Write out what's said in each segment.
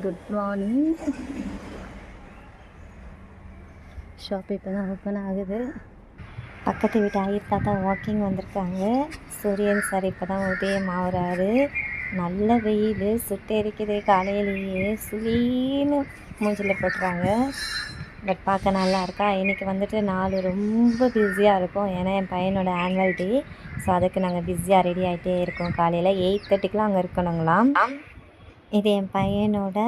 Good morning. Shop இப்போ தான் open ஆகுது. பக்கத்து வீட்டு ஐயர் தாத்தா வாக்கிங் வந்திருக்காங்க. சூரியன் சார் இப்போ தான் உதயம் ஆகுறாரு. நல்ல வெயில் சுட்டெரிக்குது. காலையிலேயே சுளீன்னு மூஞ்சில் போட்டுறாங்க. பட் பார்க்க நல்லா இருக்கா. இன்றைக்கி வந்துட்டு நாள் ரொம்ப பிஸியாக இருக்கும். ஏன்னா என் பையனோட ஆனுவல் டே. ஸோ அதுக்கு நாங்கள் பிஸியாக ரெடி ஆகிட்டே இருக்கோம். காலையில் 8:30க்கெலாம் அங்கே இருக்கணுங்களாம். இது என் பையனோட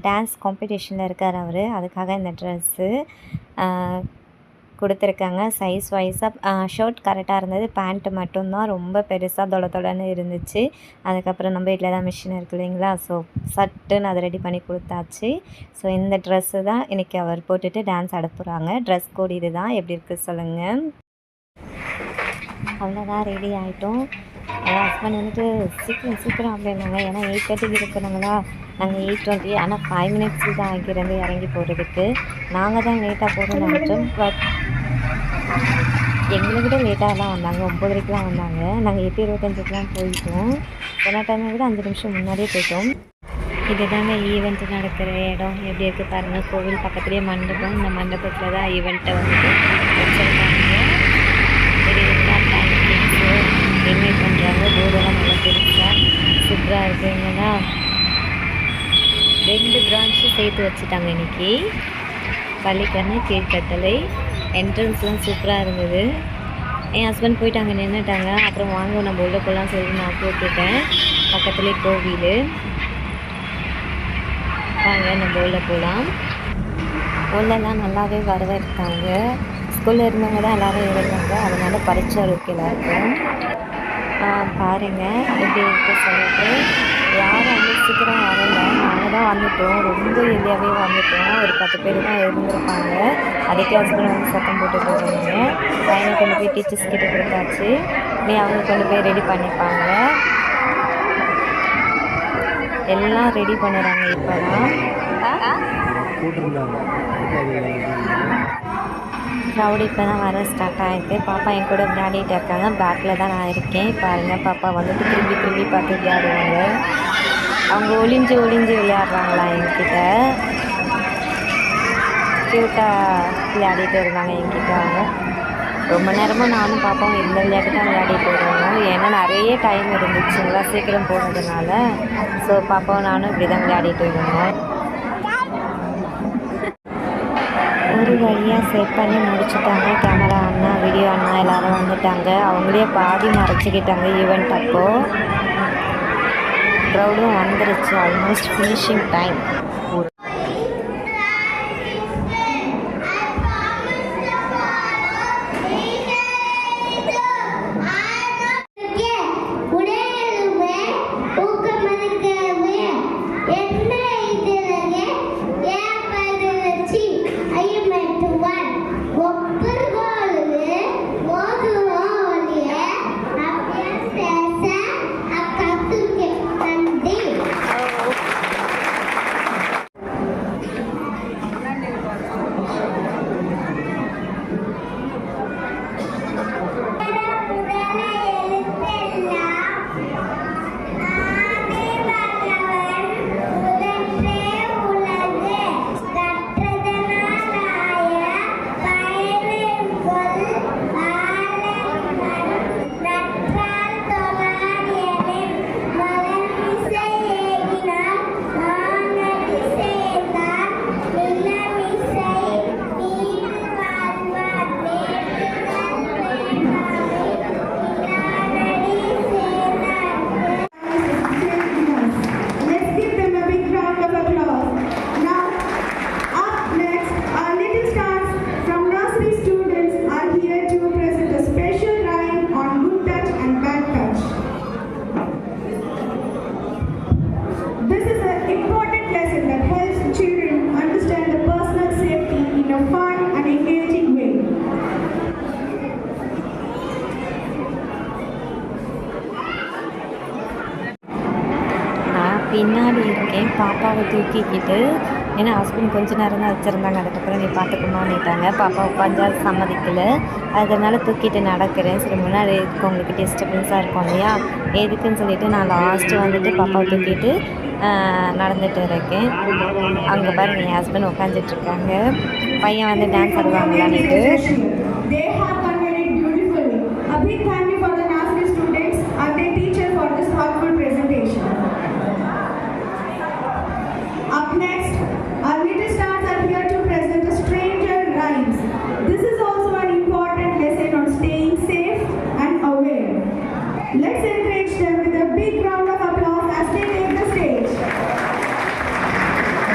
டான்ஸ் காம்படிஷனில் இருக்கார் அவர். அதுக்காக இந்த ட்ரெஸ்ஸு கொடுத்துருக்காங்க. சைஸ் வைஸாக ஷர்ட் கரெக்டாக இருந்தது. பேண்ட்டு மட்டும்தான் ரொம்ப பெருசாக தொலைன்னு இருந்துச்சு. அதுக்கப்புறம் நம்ம வீட்டில் தான் மிஷின் இருக்குது இல்லைங்களா. ஸோ சட்டுன்னு அதை ரெடி பண்ணி கொடுத்தாச்சு. ஸோ இந்த ட்ரெஸ்ஸு தான் இன்றைக்கி அவர் போட்டுட்டு டான்ஸ் ஆட போகிறாங்க. ட்ரெஸ் கோட் இது தான். எப்படி இருக்குது சொல்லுங்கள். அவ்வளோதான், ரெடி ஆகிட்டோம். ஹஸ்பண்ட் வந்துட்டு சீக்கிரம் அப்படின்னாங்க. ஏன்னா 8:30க்கு இருக்கணுங்களா. நாங்கள் 8:20 ஆனால் 5 minutes தான் ஆகிருந்து இறங்கி போகிறதுக்கு. நாங்கள் தான் லேட்டாக போகிறோம்னு நினச்சோம். பட் எங்களை விட லேட்டாகலாம் வந்தாங்க. 9:30க்கெலாம் வந்தாங்க. நாங்கள் 8:25க்கெலாம் போயிட்டோம். போன டைமை விட 5 நிமிஷம் முன்னாடியே போயிட்டோம். இதுதாங்க ஈவெண்ட் நடக்கிற இடம். எப்படி இருக்குது பாருங்கள். கோவில் பக்கத்துலேயே மண்டபம். இந்த மண்டபத்தில் தான் ஈவெண்ட்டை வந்துட்டு வச்சுருக்காங்க. இன்வைட் பண்ணுறாங்க. போர்டெல்லாம் நல்லா பெருசாக சூப்பராக இருக்குங்கன்னா 2 பிரான்ச்சு சேர்த்து வச்சுட்டாங்க இன்றைக்கி. பள்ளிக்கரணை கீழ்கட்டளை. என்ட்ரன்ஸ்லாம் சூப்பராக இருந்தது. என் ஹஸ்பண்ட் போயிட்டாங்க, நின்றுட்டாங்க. அப்புறம் வாங்க நம்ம உள்ள போகலாம் சொல்லி நான் போட்டுட்டேன். பக்கத்துலேயே கோவில். வாங்க நம்ம உள்ள போகலாம். உள்ளெல்லாம் நல்லாவே வரவேற்பாங்க. ஸ்கூலில் இருந்தவங்க தான் எல்லோரும் இருந்தாங்க. அதனால் பரிச்சை இருக்கு எல்லாருக்கும். பாருங்கள் எப்படி இருக்கு சொல்லிட்டு. யாரும் வந்து சீக்கிரம் வரல. நாங்கள் தான் வந்துட்டோம். ரொம்ப எளியாகவே வந்துட்டோம். ஒரு 10 பேர் தான் இருந்திருப்பாங்க. அதுக்கே ஹஸ்பண்ட் வந்து சத்தம் போட்டுட்டு இருந்தாங்க. பையனை கொண்டு போய் டீச்சர்ஸ் கிட்டே கொடுத்தாச்சு. நீ அவங்க கொண்டு போய் ரெடி பண்ணிப்பாங்க. எல்லாம் ரெடி பண்ணுறாங்க இப்போ தான். க்ரௌட் இப்போ தான் வர ஸ்டார்ட் ஆகிருக்கு. பாப்பா என் கூட விளையாடிட்டு இருக்காங்க. பேக்கில் தான் நான் இருக்கேன். பாருங்கள், பாப்பா வந்துட்டு திரும்பி பார்த்து விளையாடுவாங்க. அவங்க ஒளிஞ்சு விளையாடுறாங்களா என்கிட்ட. க்யூட்டாக விளையாடிட்டு இருந்தாங்க என்கிட்ட. அவங்க ரொம்ப நேரமாக நானும் பாப்பாவும் இந்த விளையாட்டு தான் விளையாடிட்டு இருந்தோம். ஏன்னா நிறைய டைம் இருந்துச்சுங்களா சீக்கிரம் போனதுனால. ஸோ பாப்பாவும் நானும் இப்படி தான் விளையாடிட்டு இருந்தோம். ஒரு வழியாக செட் பண்ணி முடிச்சுட்டாங்க. கேமரா அண்ணா, வீடியோ அண்ணா எல்லோரும் வந்துட்டாங்க. அவங்களே பாதி மறைச்சிக்கிட்டாங்க ஈவெண்ட். அப்போது க்ரௌடும் வந்துருச்சு. Almost finishing time. பின்னாடி இருக்கேன் பாப்பாவை தூக்கிக்கிட்டு. ஏன்னா ஹஸ்பண்ட் கொஞ்சம் நேரம் தான் வச்சுருந்தாங்க. அதுக்கப்புறம் நீ பார்த்துக்கணும்னுட்டாங்க. பாப்பா உட்காந்தா சம்மதிக்கலை. அதனால் தூக்கிட்டு நடக்கிறேன். சரி, முன்னாடி இருக்கவங்களுக்கு டிஸ்டர்பன்ஸாக இருக்கும் இல்லையா, எதுக்குன்னு சொல்லிவிட்டு நான் லாஸ்ட்டு வந்துட்டு பாப்பாவை தூக்கிட்டு நடந்துகிட்டு இருக்கேன். அங்கே பாருங்க என் ஹஸ்பண்ட் உட்காந்துட்ருக்காங்க. பையன் வந்து டான்ஸ் ஆடுவாங்களான்னுட்டு.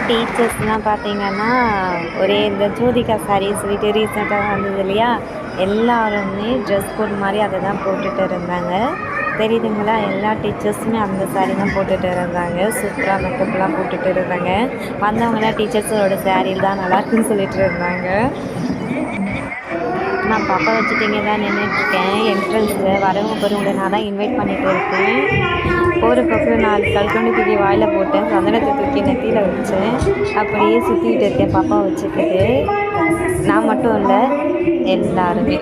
டீச்சர்ஸ்லாம் பார்த்தீங்கன்னா ஒரே இந்த ஜோதிகா சாரீ சொல்லிட்டு ரீசெண்டாக வந்தது இல்லையா, எல்லாருமே ட்ரெஸ் கோட் மாதிரி அதை தான் போட்டுட்டு இருந்தாங்க. தெரியுதுங்களா, எல்லா டீச்சர்ஸுமே அந்த சாரீ தான் போட்டுட்டு இருந்தாங்க. சூப்பராக மேக்கப்லாம் போட்டுட்டு இருந்தாங்க. வந்தவங்களாம் டீச்சர்ஸோட சாரியில் தான் நல்லாயிருக்குன்னு சொல்லிட்டு இருந்தாங்க. நான் பாப்பா வச்சுட்டிங்க தான் நின்றுட்டுருக்கேன். என்ட்ரன்ஸில் வரவங்க போகிறவங்க நான் தான் இன்வைட் பண்ணிகிட்டு இருக்கேன். போகிற பக்கம் 4 கல்கண்டு தூக்கி வாயில் போட்டேன், சந்தனத்தை தூக்கி நெத்தியில் வச்சேன். அப்படியே சுற்றிக்கிட்டு இருக்கேன் பாப்பா வச்சுக்கிட்டு. நான் மட்டும் இல்லை, எல்லாருமே.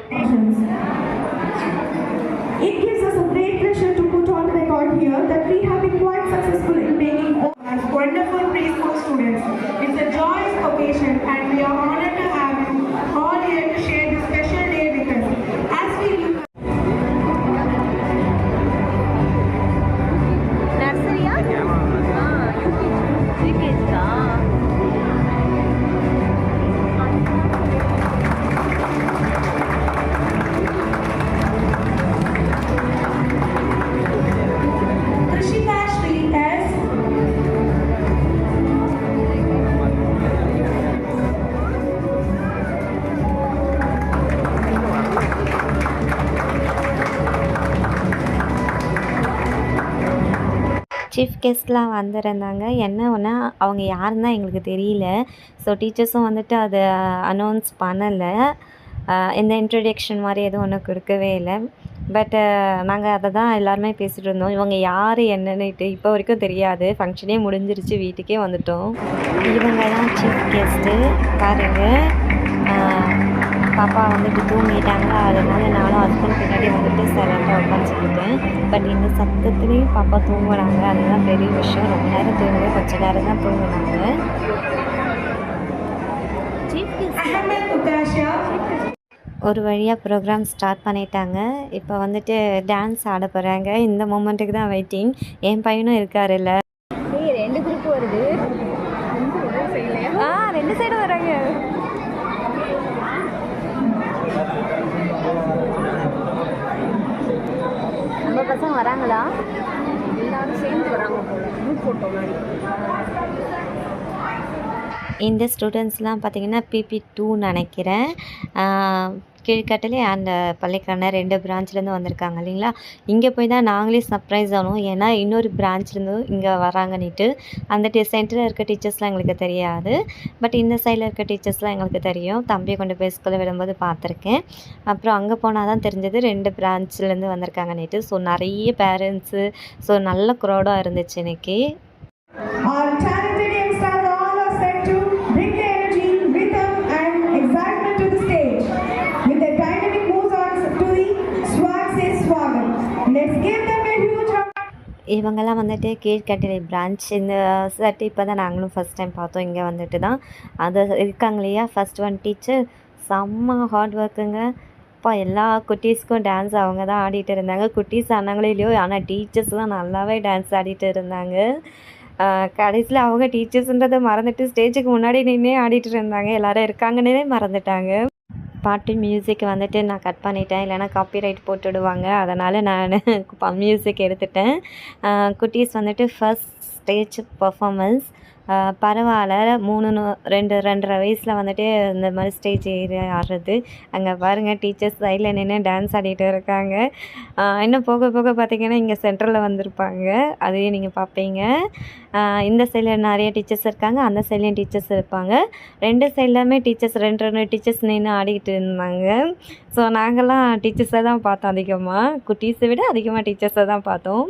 சீஃப் கெஸ்ட்லாம் வந்திருந்தாங்க. என்ன ஒன்றா அவங்க யாருன்னு தான் எங்களுக்கு தெரியல. ஸோ டீச்சர்ஸும் வந்துட்டு அதை அனௌன்ஸ் பண்ணலை. இந்த இன்ட்ரடக்ஷன் மாதிரி எதுவும் ஒன்றும் கொடுக்கவே இல்லை. பட்டு நாங்கள் அதை தான் எல்லாருமே பேசிகிட்டு இருந்தோம். இவங்க யார் என்னன்னுட்டு இப்போ வரைக்கும் தெரியாது. ஃபங்க்ஷனே முடிஞ்சிருச்சு, வீட்டுக்கே வந்துட்டோம். இவங்க தான் சீஃப் கெஸ்ட்டு. பாருங்கள், பாப்பா வந்துட்டு தூங்கிட்டாங்க. அதனால நானும் ஹஸ்பண்ட் பின்னாடி வந்துட்டு சைலண்டாக உட்காந்துக்கிட்டேன். பட் இந்த சத்தத்துலேயும் பாப்பா தூங்கினாங்க. அதுதான் பெரிய விஷயம். ரொம்ப நேரம் தூங்கல, கொஞ்சம் நேரம் தான் தூங்கினாங்க. ஒரு வழியாக ப்ரோக்ராம் ஸ்டார்ட் பண்ணிட்டாங்க. இப்போ வந்துட்டு டான்ஸ் ஆட போகிறாங்க. இந்த மூமெண்ட்டுக்கு தான் வெயிட்டிங். என் பையனும் இருக்காருல்ல. 2 குரூப் வருது, 2 சைடு வராங்க. நம்ம பசங்க வராங்களா? எல்லாரும் சேர்ந்து வராங்க போல, குரூப் போட்டோ மாதிரி. இந்த ஸ்டூடெண்ட்ஸ்லாம் பார்த்திங்கன்னா PP2 நினைக்கிறேன். கீழ்கட்டளை அண்ட் பள்ளிக்கான 2 பிரான்ச்லேருந்து வந்திருக்காங்க இல்லைங்களா. இங்கே போய் தான் நாங்களே சர்ப்ரைஸ் ஆனோம். ஏன்னா இன்னொரு பிரான்ச்லேருந்து இங்கே வராங்கன்னுட்டு. அந்த சென்டரில் இருக்க டீச்சர்ஸ்லாம் எங்களுக்கு தெரியாது. பட் இந்த சைடில் இருக்க டீச்சர்ஸ்லாம் எங்களுக்கு தெரியும். தம்பியை கொண்டு போய் ஸ்கூலில் விடும்போது பார்த்துருக்கேன். அப்புறம் அங்கே போனால் தான் தெரிஞ்சது 2 பிரான்ச்லேருந்து வந்திருக்காங்கன்னுட்டு. ஸோ நிறைய பேரண்ட்ஸு, ஸோ நல்ல க்ரௌடாக இருந்துச்சு இன்றைக்கி. இவங்கெல்லாம் வந்துட்டு கீழ்கட்டளை பிரான்ச். இந்த செட் இப்போ தான் நாங்களும் ஃபஸ்ட் டைம் பார்த்தோம். இங்கே வந்துட்டு தான் அது இருக்காங்க இல்லையா, ஃபஸ்ட் 1 டீச்சர் செம்ம ஹார்ட் ஒர்க்குங்க. இப்போ எல்லா குட்டீஸ்க்கும் டான்ஸ் அவங்க தான் ஆடிட்டு இருந்தாங்க. குட்டீஸ் ஆனாங்களோ இல்லையோ, ஆனால் டீச்சர்ஸ்லாம் நல்லாவே டான்ஸ் ஆடிட்டு இருந்தாங்க. கடைசியில் அவங்க டீச்சர்ஸ்ன்றதை மறந்துட்டு ஸ்டேஜுக்கு முன்னாடி நின்று ஆடிட்டு இருந்தாங்க. எல்லோரும் இருக்காங்கன்னே மறந்துட்டாங்க. பாட்டு மியூசிக் வந்துட்டு நான் கட் பண்ணிட்டேன், இல்லைனா காப்பிரைட் போட்டுடுவாங்க. அதனால் நான் மியூசிக் எடுத்துட்டேன். குட்டீஸ் வந்துட்டு ஃபஸ்ட் ஸ்டேஜ் பர்ஃபாமன்ஸ் பரவாயில்ல. 2.5 வயசில் வந்துட்டு இந்த மாதிரி ஸ்டேஜ் ஏறி ஆடுறது. அங்கே பாருங்கள், டீச்சர்ஸ் சைடில் நின்று டான்ஸ் ஆடிட்டு இருக்காங்க. இன்னும் போக போக பார்த்திங்கன்னா இங்கே சென்டரில் வந்திருப்பாங்க, அதையும் நீங்கள் பார்ப்பீங்க. இந்த சைடில் நிறைய டீச்சர்ஸ் இருக்காங்க, அந்த சைட்லேயும் டீச்சர்ஸ் இருப்பாங்க. 2 சைட்லேயுமே டீச்சர்ஸ் 2 டீச்சர்ஸ் நின்று ஆடிக்கிட்டு இருந்தாங்க. ஸோ நாங்கள்லாம் டீச்சர்ஸை தான் பார்த்தோம். அதிகமாக குட்டீஸை விட அதிகமாக டீச்சர்ஸை தான் பார்த்தோம்.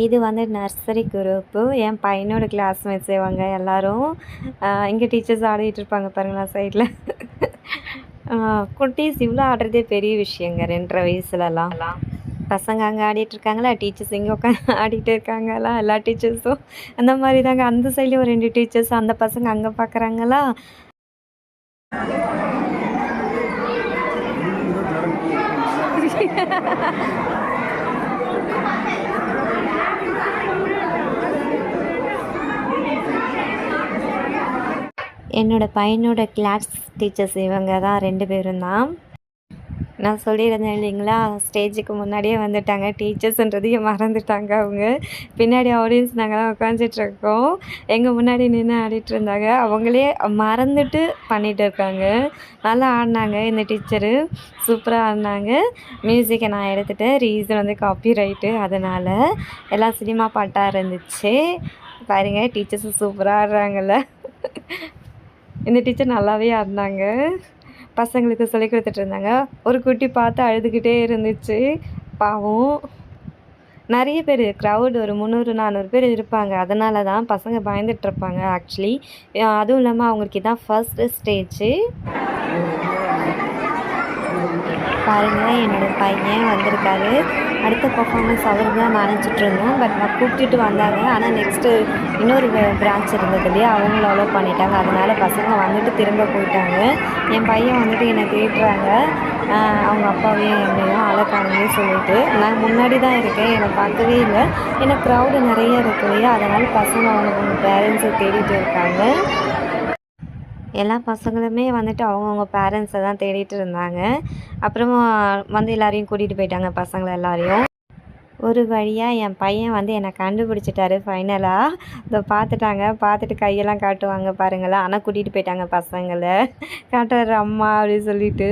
இது வந்து நர்சரி குரூப்பு. என் பையனோட கிளாஸ்மேட்ஸ் இவங்க எல்லாரும். இங்கே டீச்சர்ஸ் ஆடிட்டு இருப்பாங்க பாருங்களேன் சைடில். குட்டீஸ் இவ்வளோ ஆடுறதே பெரிய விஷயங்க 2.5 வயசுலலாம். பசங்க அங்கே ஆடிட்டுருக்காங்களா, டீச்சர்ஸ் இங்கே உட்காந்து ஆடிட்டு இருக்காங்களா, எல்லா டீச்சர்ஸும் அந்த மாதிரி தாங்க. அந்த சைட்லேயும் ஒரு 2 டீச்சர்ஸ், அந்த பசங்க அங்கே பார்க்குறாங்களா. என்னோடய பையனோட கிளாஸ் டீச்சர்ஸ் இவங்க தான் 2 பேரும் தான். நான் சொல்லியிருந்தேன் இல்லைங்களா, ஸ்டேஜுக்கு முன்னாடியே வந்துட்டாங்க. டீச்சர்ஸ்ன்றதையும் மறந்துட்டாங்க அவங்க. பின்னாடி ஆடியன்ஸ் நாங்கள்லாம் உட்காந்துட்ருக்கோம். எங்கள் முன்னாடி நின்று ஆடிட்டு இருந்தாங்க. அவங்களே மறந்துட்டு பண்ணிகிட்டு இருக்காங்க. நல்லா ஆடினாங்க இந்த டீச்சரு, சூப்பராக ஆடினாங்க. மியூசிக்கை நான் எடுத்துகிட்டேன். ரீசன் வந்து காப்பிரைட்டு, அதனால் எல்லாம் சினிமா பாட்டாக இருந்துச்சு. பாருங்கள் டீச்சர்ஸும் சூப்பராக ஆடுறாங்கல்ல. இந்த டீச்சர் நல்லாவே ஆடினாங்க. பசங்களுக்கு சொல்லி கொடுத்துட்டு இருந்தாங்க. ஒரு குட்டி பார்த்து அழுதுகிட்டே இருந்துச்சு பாவம். நிறைய பேர் க்ரௌட் ஒரு 300-400 பேர் இருப்பாங்க. அதனால தான் பசங்க பயந்துட்டுருப்பாங்க ஆக்சுவலி. அதுவும் இல்லாமல் அவங்களுக்கு இதான் ஃபர்ஸ்ட்டு ஸ்டேஜு. பாருங்கள் என்னோடய பையன் வந்திருக்காரு. அடுத்த பர்ஃபார்மன்ஸ் அவருக்கு தான் நினச்சிட்ருந்தோம். பட் நான் கூப்பிட்டுட்டு வந்தாங்க. ஆனால் நெக்ஸ்ட்டு இன்னொரு பிரான்ச் இருந்தது இல்லையா, அவங்கள அலோவ் பண்ணிட்டாங்க. அதனால் பசங்க வந்துட்டு திரும்ப போயிட்டாங்க. என் பையன் வந்துட்டு என்னை தேடுறாங்க, அவங்க அப்பாவையும் என்னையும் அழகானே சொல்லிட்டு. நான் முன்னாடி தான் இருக்கேன், என்னை பார்க்கவே இல்லை. ஏன்னா க்ரௌடு நிறைய இருக்கு இல்லையா, அதனால் பசங்க அவங்க பேரண்ட்ஸை தேடிட்டு இருக்காங்க. எல்லா பசங்களுமே வந்துட்டு அவங்கவுங்க பேரண்ட்ஸை தான் தேடிட்டு இருந்தாங்க. அப்புறமா வந்து எல்லாரையும் கூட்டிகிட்டு போயிட்டாங்க பசங்களை எல்லாரையும். ஒரு வழியாக என் பையன் வந்து என்னை கண்டுபிடிச்சிட்டாரு ஃபைனலாக. இதை பார்த்துட்டாங்க, பார்த்துட்டு கையெல்லாம் காட்டுவாங்க பாருங்களேன். ஆனால் கூட்டிகிட்டு போயிட்டாங்க பசங்களை. காட்டுறாரு அம்மா அப்படின்னு சொல்லிட்டு.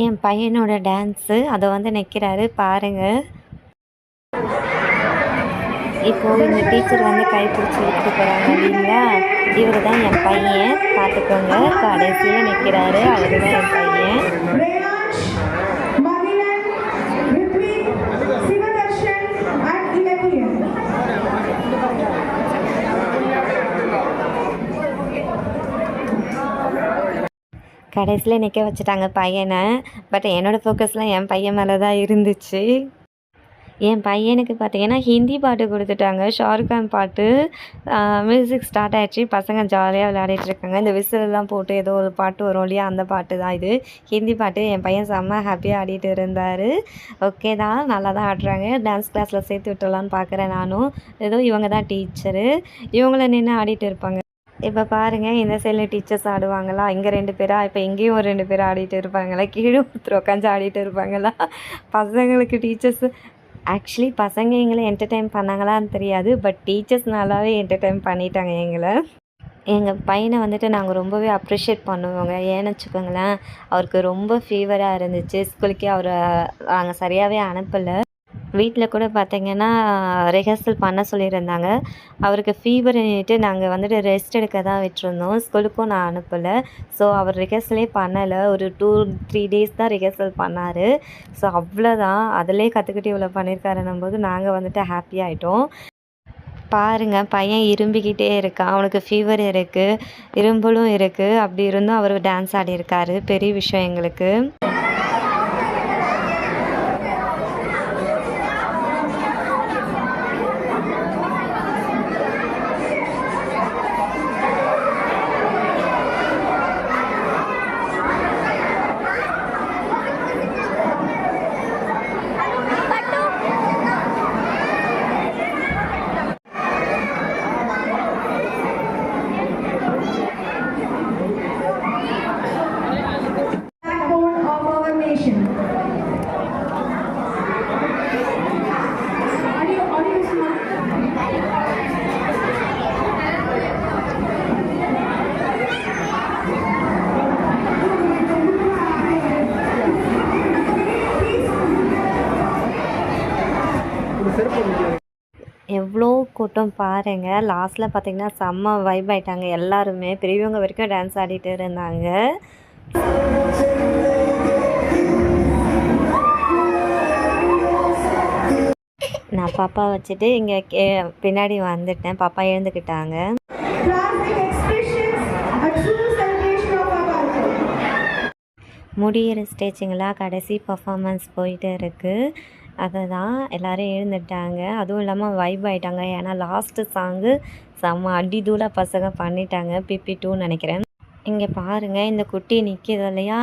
என் பையனோட டான்ஸு அதை வந்து நிற்கிறாரு பாருங்கள். இப்போது இந்த டீச்சர் வந்து கைப்பிடிச்சி விட்டு போகிறாங்க இல்லைங்களா, இவர் தான் என் பையன் பார்த்துக்கோங்க. கடைசியில் நிற்கிறாரு, அவர் தான் என் பையன். கடைசியில் நிற்க வச்சுட்டாங்க பையனை. பட் என்னோடய ஃபோக்கஸ்லாம் என் பையன் மேலே தான் இருந்துச்சு. என் பையனுக்கு பார்த்தீங்கன்னா ஹிந்தி பாட்டு கொடுத்துட்டாங்க, ஷாருக்கான் பாட்டு. மியூசிக் ஸ்டார்ட் ஆகிடுச்சு, பசங்க ஜாலியாக விளையாடிட்டுருக்காங்க. இந்த விசிலெல்லாம் போட்டு ஏதோ ஒரு பாட்டு வரும் இல்லையா, அந்த பாட்டு தான் இது, ஹிந்தி பாட்டு. என் பையன் செம்ம ஹாப்பியாக ஆடிட்டு இருந்தார். ஓகே தான், நல்லா தான் ஆடுறாங்க. டான்ஸ் கிளாஸில் சேர்த்து விட்டுடலான்னு பார்க்குறேன் நானும். ஏதோ இவங்க தான் டீச்சரு, இவங்கள நின்று ஆடிட்டு இருப்பாங்க. இப்போ பாருங்கள் இந்த சைடில் டீச்சர்ஸ் ஆடுவாங்களா, இங்கே 2 பேரா, இப்போ இங்கேயும் ஒரு 2 பேர் ஆடிட்டு இருப்பாங்களா, கீழே ஒருத்தர் உட்காந்து ஆடிட்டு இருப்பாங்களா. பசங்களுக்கு டீச்சர்ஸு ஆக்சுவலி பசங்க எங்களை என்டர்டெயின் பண்ணாங்களான்னு தெரியாது, பட் டீச்சர்ஸ் நல்லாவே என்டர்டெயின் பண்ணிட்டாங்க எங்களை. எங்கள் பையனை வந்துட்டு நாங்கள் ரொம்பவே அப்ரிஷியேட் பண்ணுவோங்க. ஏன்னு வச்சுக்கோங்களேன், அவருக்கு ரொம்ப ஃபீவராக இருந்துச்சு. ஸ்கூலுக்கே அவரை நாங்கள் சரியாகவே அனுப்பலை. வீட்டில் கூட பார்த்திங்கன்னா ரிஹர்சல் பண்ண சொல்லியிருந்தாங்க. அவருக்கு ஃபீவர்னுட்டு நாங்கள் வந்துட்டு ரெஸ்ட் எடுக்க தான் விட்டுருந்தோம். ஸ்கூலுக்கும் நான் அனுப்பலை. ஸோ அவர் ரிஹர்சலே பண்ணலை. ஒரு 2-3 டேஸ் தான் ரிஹர்சல் பண்ணார். ஸோ அவ்வளோதான், அதிலே கற்றுக்கிட்டு இவ்வளோ பண்ணியிருக்காருன்னும் போது நாங்கள் வந்துட்டு ஹாப்பி ஆகிட்டோம். பாருங்கள் பையன் இரும்பிக்கிட்டே இருக்கான், அவனுக்கு ஃபீவர் இருக்குது, இரும்பலும் இருக்குது. அப்படி இருந்தும் அவர் டான்ஸ் ஆடியிருக்காரு, பெரிய விஷயம் எங்களுக்கு. கூட்டம் பாருங்கள். லாஸ்ட்டில் பார்த்திங்கன்னா செம்ம வைப் ஆகிட்டாங்க எல்லாருமே, பெரியவங்க வரைக்கும் டான்ஸ் ஆடிட்டு இருந்தாங்க. நான் பாப்பா வச்சுட்டு இங்கே பின்னாடி வந்துட்டேன். பாப்பா எழுந்துக்கிட்டாங்க. முடியிற ஸ்டேஜுங்களா கடைசி பர்ஃபார்மன்ஸ் போயிட்டு இருக்குது. அதை தான் எல்லோரும் எழுந்துட்டாங்க. அதுவும் இல்லாமல் வைப் ஆகிட்டாங்க. ஏன்னா லாஸ்ட்டு சாங்கு செம்ம அடி தூள பசங்க பண்ணிட்டாங்க. PP2 நினைக்கிறேன். இங்கே பாருங்கள், இந்த குட்டி நிற்கிது இல்லையா,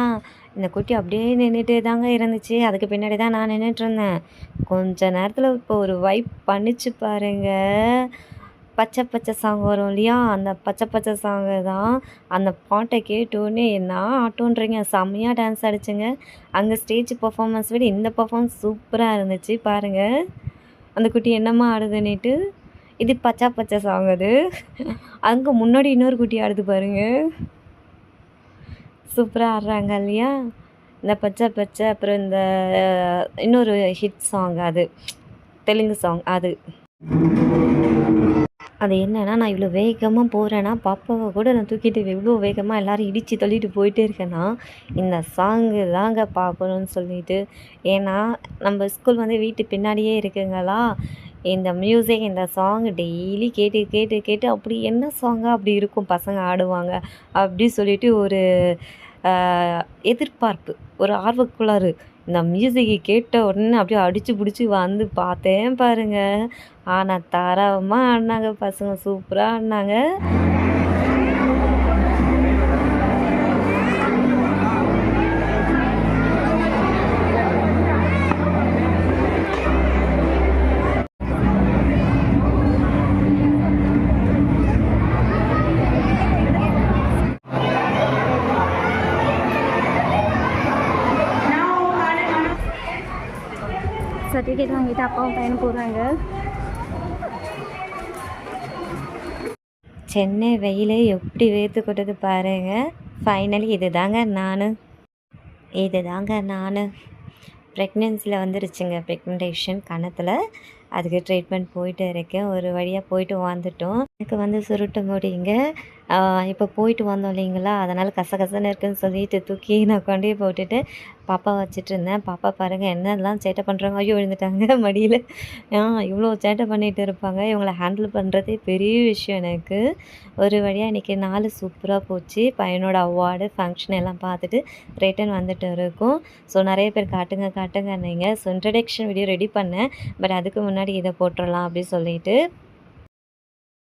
இந்த குட்டி அப்படியே நின்றுட்டே தாங்க இருந்துச்சு. அதுக்கு பின்னாடி தான் நான் நின்றுட்டுருந்தேன். கொஞ்ச நேரத்தில் இப்போ ஒரு வைப் பண்ணிச்சு பாருங்கள். பச்சை பச்சை சாங் வரும் இல்லையா, அந்த பச்சை பச்சை சாங்கு தான். அந்த பாட்டை கேட்டோன்னே என்ன ஆட்டோன்றீங்க, செம்மையாக டான்ஸ் ஆடிச்சுங்க. அங்கே ஸ்டேஜ் பர்ஃபார்மன்ஸ் விட இந்த பர்ஃபார்மன்ஸ் சூப்பராக இருந்துச்சு பாருங்கள். அந்த குட்டி என்னம்மா ஆடுதுன்னுட்டு. இது பச்சை பச்சை சாங். அது அங்கே முன்னாடி இன்னொரு குட்டி ஆடுது பாருங்கள். சூப்பராக ஆடுறாங்க இல்லையா. இந்த பச்சை பச்சை அப்புறம் இந்த இன்னொரு ஹிட் சாங், அது தெலுங்கு சாங். அது என்னென்னா, நான் இவ்வளோ வேகமாக போகிறேன்னா, பாப்பாவை கூட நான் தூக்கிட்டு எவ்வளோ வேகமாக எல்லோரும் இடித்து தள்ளிட்டு போயிட்டே இருக்கேன்னா, இந்த சாங்கு தாங்க பார்க்கணுன்னு சொல்லிட்டு. ஏன்னா நம்ம ஸ்கூல் வந்து வீட்டு பின்னாடியே இருக்குங்களா. இந்த மியூசிக், இந்த சாங் டெய்லி கேட்டு கேட்டு கேட்டு அப்படி என்ன சாங்காக அப்படி இருக்கும், பசங்க ஆடுவாங்க அப்படி சொல்லிட்டு ஒரு எதிர்பார்ப்பு, ஒரு ஆர்வக்குள்ளாறு. இந்த மியூசிக்கை கேட்ட உடனே அப்படியே அடித்து பிடிச்சி வந்து பார்த்தேன் பாருங்கள். ஆனால் தரமாக ஆடினாங்க பசங்க, சூப்பராக ஆடினாங்க. சர்டிஃபிகேட் வாங்கிட்டு அப்பாவும் பையனும் போகிறாங்க. சென்னை வெயில் எப்படி வேர்த்து கொட்டுது பாருங்கள். ஃபைனலி இது தாங்க நான் ப்ரெக்னென்சியில் வந்துருச்சுங்க. ப்ரெக்னன்டேஷன் கணத்தில். அதுக்கு ட்ரீட்மெண்ட் போயிட்டு இருக்கேன். ஒரு வழியாக போயிட்டு வந்துட்டோம். எனக்கு வந்து சுருட்டு முடிங்க. இப்போ போயிட்டு வந்தோம் இல்லைங்களா, அதனால் கசகசன்னு இருக்குன்னு சொல்லிட்டு தூக்கி நான் கொண்டே போட்டுட்டு பாப்பா வச்சுட்டு இருந்தேன். பாப்பா பாருங்கள் என்னெல்லாம் சேட்டை பண்ணுறாங்க. ஐயோ விழுந்துட்டாங்க மடியில். இவ்வளோ சேட்டை பண்ணிகிட்டு இருப்பாங்க. இவங்களை ஹேண்டில் பண்ணுறதே பெரிய விஷயம் எனக்கு. ஒரு வழியாக இன்றைக்கி நாள் சூப்பராக போச்சு. பையனோட அவார்டு ஃபங்க்ஷன் எல்லாம் பார்த்துட்டு ரிட்டன் வந்துட்டு இருக்கோம். ஸோ நிறைய பேர் காட்டுங்க நீங்கள். ஸோ இன்ட்ரடக்ஷன் வீடியோ ரெடி பண்ணேன். பட் அதுக்கு முன்னாடி இதை போட்டுடலாம் அப்படின்னு சொல்லிட்டு